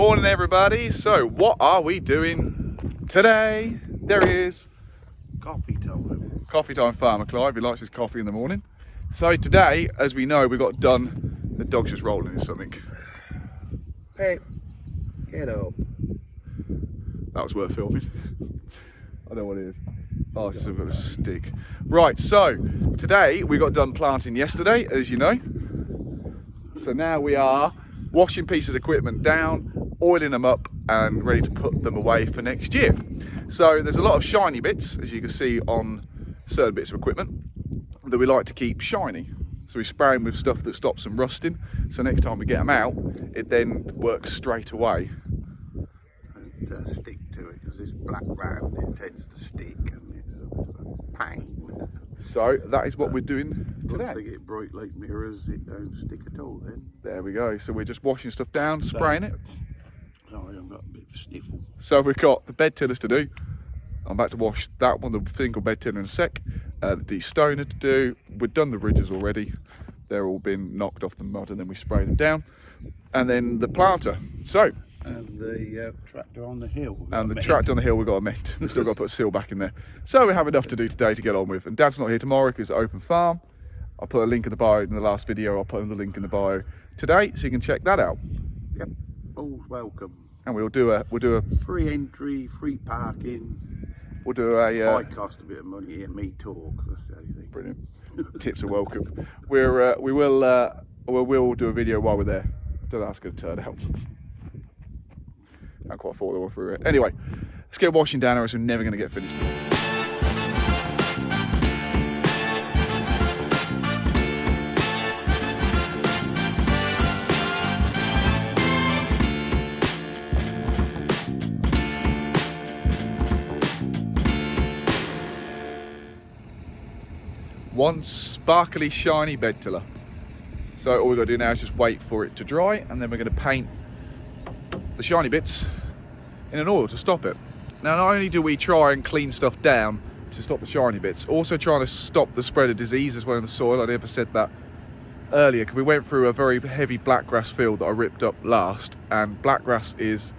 Morning everybody. So what are we doing today? There he is. Coffee time. Coffee time farmer Clive, he likes his coffee in the morning. So today, as we know, we got done, the dog's just rolling in something. Hey, get up. That was worth filming. I know what it is. Oh, it's a bit of a stick. Right, so today we got done planting yesterday, as you know. So now we are washing pieces of equipment down, oiling them up and ready to put them away for next year. So there's a lot of shiny bits, as you can see on certain bits of equipment, that we like to keep shiny. So we spray them with stuff that stops them rusting. So next time we get them out, it then works straight away. And stick to it, because this black round, it tends to stick and it's a pain. So that is what we're doing today. Once they get bright like mirrors, it don't stick at all then. There we go. So we're just washing stuff down, spraying it. Sorry, I've got a bit of sniffle. So we've got the bed tillers to do. I'm about to wash that one, the single bed tiller in a sec. The de-stoner to do. We've done the ridges already. They're all been knocked off the mud and then we sprayed them down. And then the planter. So. And the tractor on the hill. And the tractor on the hill we've got to mend. We've still got to put a seal back in there. So we have enough to do today to get on with. And Dad's not here tomorrow because it's an open farm. I'll put a link in the bio in the last video. I'll put the link in the bio today so you can check that out. Yep, all's welcome. And we'll do a free entry, free parking. We'll do a might cost a bit of money to hear me talk. That's the only thing. Brilliant. Tips are welcome. We will do a video while we're there. Don't know how it's going to turn out. I quite thought they were through it. Anyway, let's get washing down, or else we're never going to get finished. One sparkly, shiny bed tiller. So all we've got to do now is just wait for it to dry, and then we're going to paint the shiny bits in an oil to stop it. Now, not only do we try and clean stuff down to stop the shiny bits, also trying to stop the spread of disease as well in the soil. I never said that earlier, because we went through a very heavy blackgrass field that I ripped up last, and blackgrass is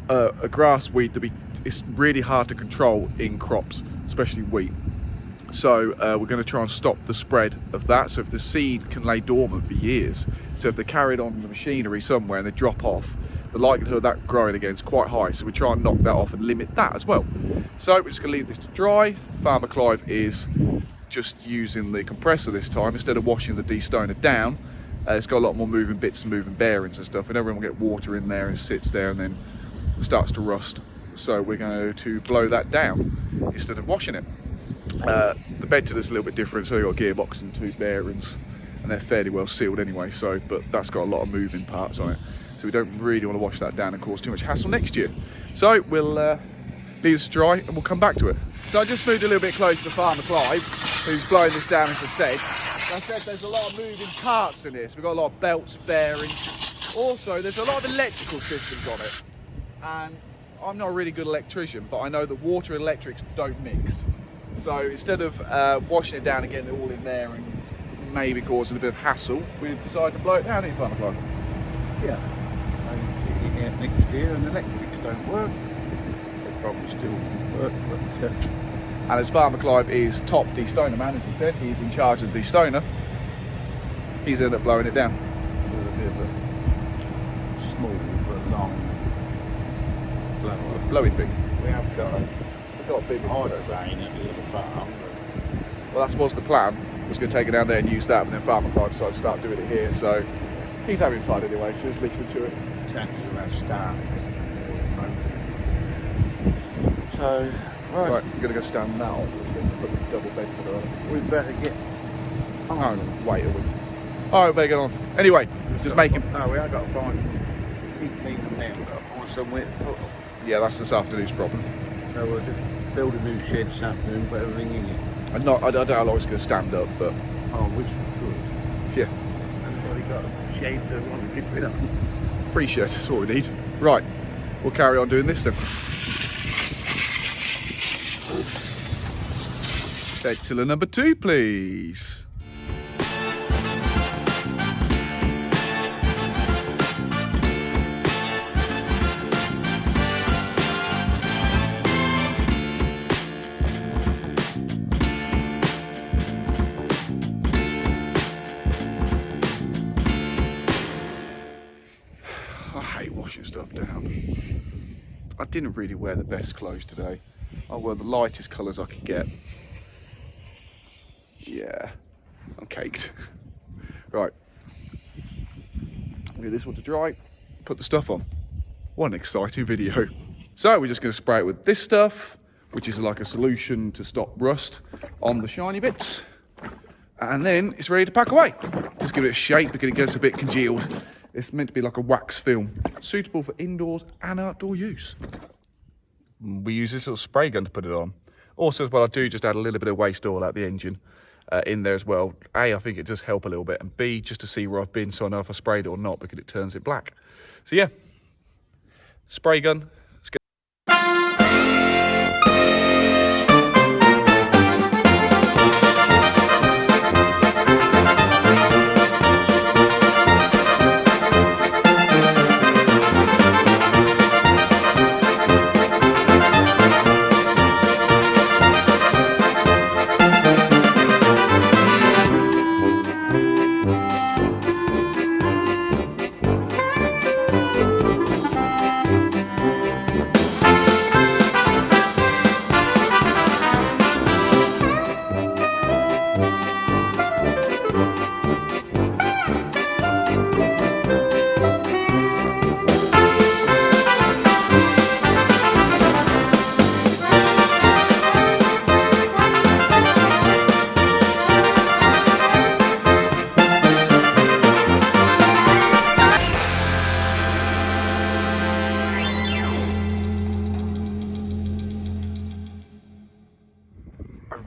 a grass weed that it's really hard to control in crops, especially wheat. So we're going to try and stop the spread of that. So if the seed can lay dormant for years, so if they're carried on the machinery somewhere and they drop off, the likelihood of that growing again is quite high. So we try and knock that off and limit that as well. So we're just going to leave this to dry. Farmer Clive is just using the compressor this time instead of washing the de-stoner down. It's got a lot more moving bits and moving bearings and stuff, and everyone will get water in there and it sits there and then starts to rust. So we're going to blow that down instead of washing it. The bed tiller's a little bit different, so you've got a gearbox and two bearings, and they're fairly well sealed anyway, so, but that's got a lot of moving parts on it, so we don't really want to wash that down and cause too much hassle next year. So we'll leave this to dry and we'll come back to it. So I just moved a little bit closer to Farmer Clive, who's blowing this down, as I said. I said there's a lot of moving parts in this. We've got a lot of belts, bearings. Also, there's a lot of electrical systems on it, and I'm not a really good electrician, but I know that water and electrics don't mix. So instead of washing it down and getting it all in there and maybe causing a bit of hassle, we've decided to blow it down in Farmer Clive. Yeah. And you get next year and the electrics don't work. They probably still work, but... And as Farmer Clive is top de-stoner man, as he said, he's in charge of the de-stoner, he's ended up blowing it down. With a bit of a small but long blowy thing. We have got a big hydroplane at the little farm. Well, that was the plan. I was going to take it down there and use that, but then Farmer Clive decided to start doing it here, so he's having fun anyway, so he's leaving to it. Chances of us starting. So, right, we're going to go stand now. Put the double bed to the we better get on. Oh, wait a week. Alright, better get on. Anyway, just making... No, we have got to find... Keep cleaning them now, we've got to find somewhere to put them. Yeah, that's this afternoon's problem. So we'll just build a new shed this afternoon, put everything in it. I don't know how long it's going to stand up, but... Oh, which is good. Yeah. Everybody got a shed that wants to get rid of. Free shed, that's what we need. Right, we'll carry on doing this then. Bed tiller number 2, please. I hate washing stuff down. I didn't really wear the best clothes today. I wore the lightest colours I could get. Yeah, I'm caked. Right, get this one to dry, put the stuff on. What an exciting video. So we're just going to spray it with this stuff, which is like a solution to stop rust on the shiny bits. And then it's ready to pack away. Just give it a shake because it gets a bit congealed. It's meant to be like a wax film, suitable for indoors and outdoor use. We use this little spray gun to put it on. Also as well, I do just add a little bit of waste oil out the engine in there as well. A, I think it does help a little bit, and B, just to see where I've been so I know if I sprayed it or not because it turns it black. So yeah, spray gun.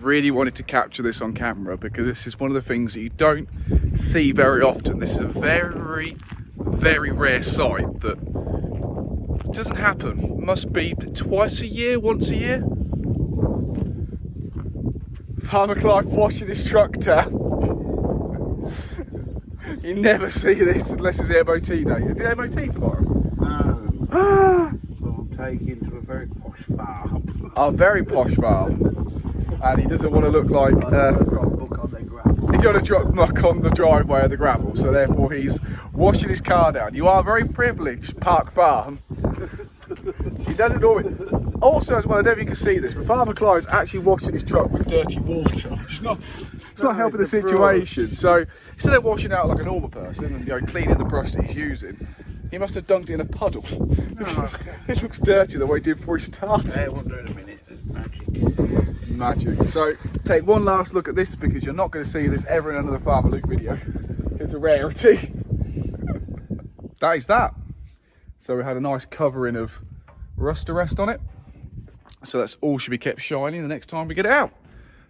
Really wanted to capture this on camera because this is one of the things that you don't see very often. This is a very, very rare sight that doesn't happen. Must be twice a year, once a year. Farmer Clive washing his truck down. You never see this unless it's MOT day. Is it MOT tomorrow? No. Well, I'm taking to a very posh farm. A very posh farm. And he doesn't want to look like he don't want to drop muck on the driveway of the gravel, so therefore he's washing his car down. You are very privileged, Park Farm. He doesn't always. Also, as well, I don't know if you can see this, but Farmer Clive's actually washing his truck with dirty water. It's not helping the situation. So instead of washing out like a normal person and cleaning the brush that he's using, he must have dunked it in a puddle. It looks dirty the way he did before he started. Yeah, we'll do it in a minute. It's magic. So take one last look at this because you're not going to see this ever in another Farmer Luke video. It's a rarity. That is that. So we had a nice covering of rust arrest on it. So that's all should be kept shiny the next time we get it out.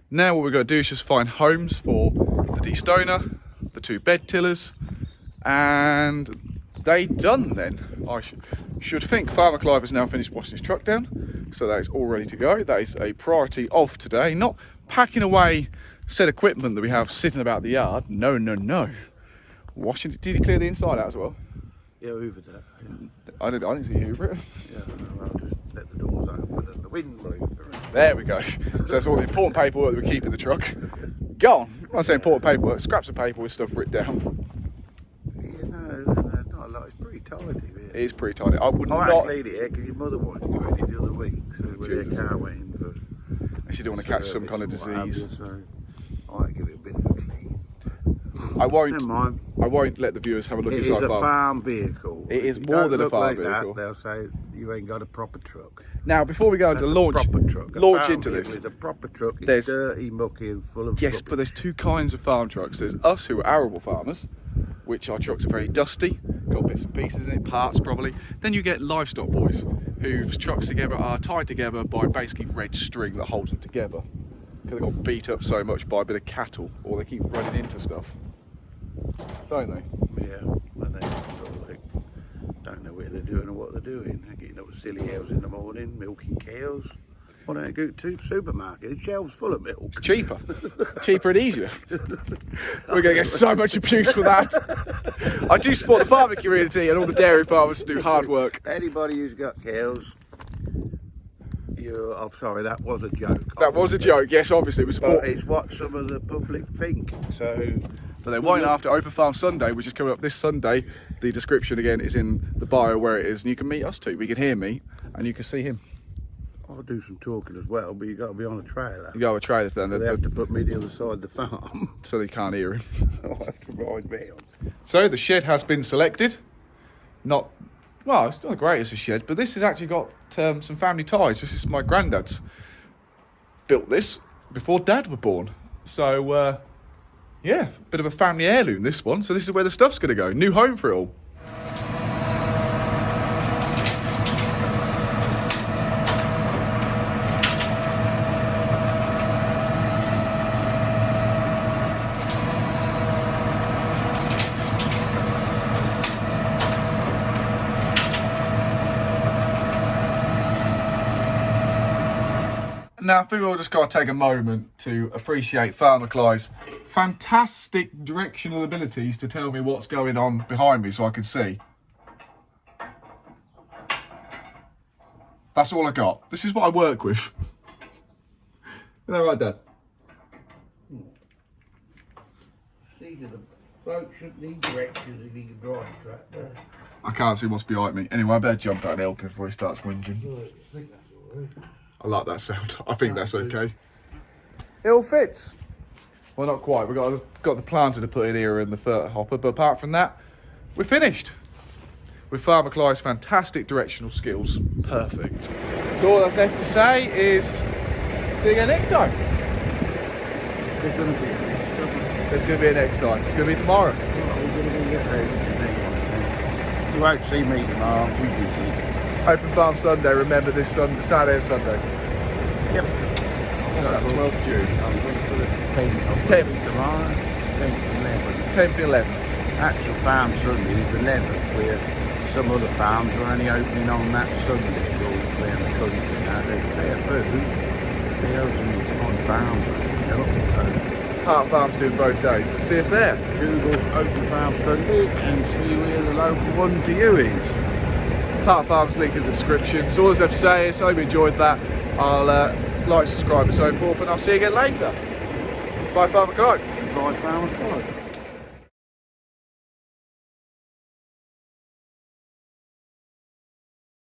Now what we're going to do is just find homes for the destoner, the 2 bed tillers, and they done then. I should think Farmer Clive has now finished washing his truck down, so that is all ready to go. That is a priority of today, not packing away said equipment that we have sitting about the yard. No, no, no. Washing. Did you clear the inside out as well? Yeah, hoovered that. Yeah. I didn't see you hoover it. Yeah, I'll just let the doors open and the wind blow. There we go. So that's all the important paperwork that we keep in the truck. Gone. When I say important paperwork, scraps of paper with stuff written down. Yeah, no, it's not a lot. It's pretty tidy. Really. It is pretty tidy. I would I not. actually it here because your mother wanted to go in it the other week, so when their car went in for. And she didn't want to catch some kind of disease. So I give it a bit of a clean. I won't. Never mind. I won't let the viewers have a look It inside is a farm. farm vehicle. It is If more you than a don't farm look like vehicle. That, they'll say you ain't got a proper truck. Now, before we go into That's launch a proper truck. launch farm into vehicle this, is a proper truck. It's there's- dirty, mucky, and full of yes, rubbish. but there's 2 kinds of farm trucks. There's us who are arable farmers, which our trucks are very dusty, got bits and pieces in it, parts probably. Then you get livestock boys, whose trucks together are tied together by basically red string that holds them together. Because they got beat up so much by a bit of cattle, or they keep running into stuff. Don't they? Yeah, and they sort of like don't know what they're doing or what they're doing. They're getting up with silly cows in the morning, milking cows. Why don't they go to the supermarket? The shelves full of milk. It's cheaper. Cheaper and easier. We're going to get so much abuse for that. I do support the farming community and all the dairy farmers to do hard work. Anybody who's got cows, I'm sorry, that was a joke. That was a joke, yes, obviously. We support. But it's what some of the public think. So But then wait after Open Farm Sunday, which is coming up this Sunday. The description again is in the bio where it is, and you can meet us too. We can hear me, and you can see him. I'll do some talking as well, but you got to be on a trailer. You go with a trailer then. They have to put me the other side of the farm. So they can't hear him. I'll have to ride round. So the shed has been selected. Well, it's not the greatest of shed, but this has actually got some family ties. This is my granddad's. Built this before Dad were born. So, yeah, bit of a family heirloom, this one. So this is where the stuff's going to go. New home for it all. Now, I think we'll just got to take a moment to appreciate Farmer Clive's fantastic directional abilities to tell me what's going on behind me so I can see. That's all I got. This is what I work with. Isn't that right, Dad? See, the bloke shouldn't need directions if he can drive a tractor. I can't see what's behind me. Anyway, I better jump out and help him before he starts whinging. I think that's all right. I like that sound. I think that's okay. It all fits. Well, not quite. We've got the planter to put in here and the fert hopper, but apart from that, we're finished. With Farmer Clive's fantastic directional skills. Perfect. So all that's left to say is, see you again next time. There's going to be a next time. There's going to be a next time. It's going to be tomorrow. You won't see me tomorrow, I'm too busy. Open Farm Sunday, remember this Sunday, Saturday and Sunday. Yep. What's that, 12th of June? I'm going to put it 10th. 10th. Tomorrow, 10th, 11th. 10th and 11th. Actual farm Sunday is the 11th, where some other farms are only opening on that Sunday all around the country. Now they're fair food, thousands on farms. Part Farm's doing both days, so see us there. Google Open Farm Sunday and see where the local one to you is. Part Farm's link in the description. So all I have to say is, I hope you enjoyed that. I'll like, subscribe and so forth, and I'll see you again later. Bye, Farmer Clive. Bye, Farmer Clive.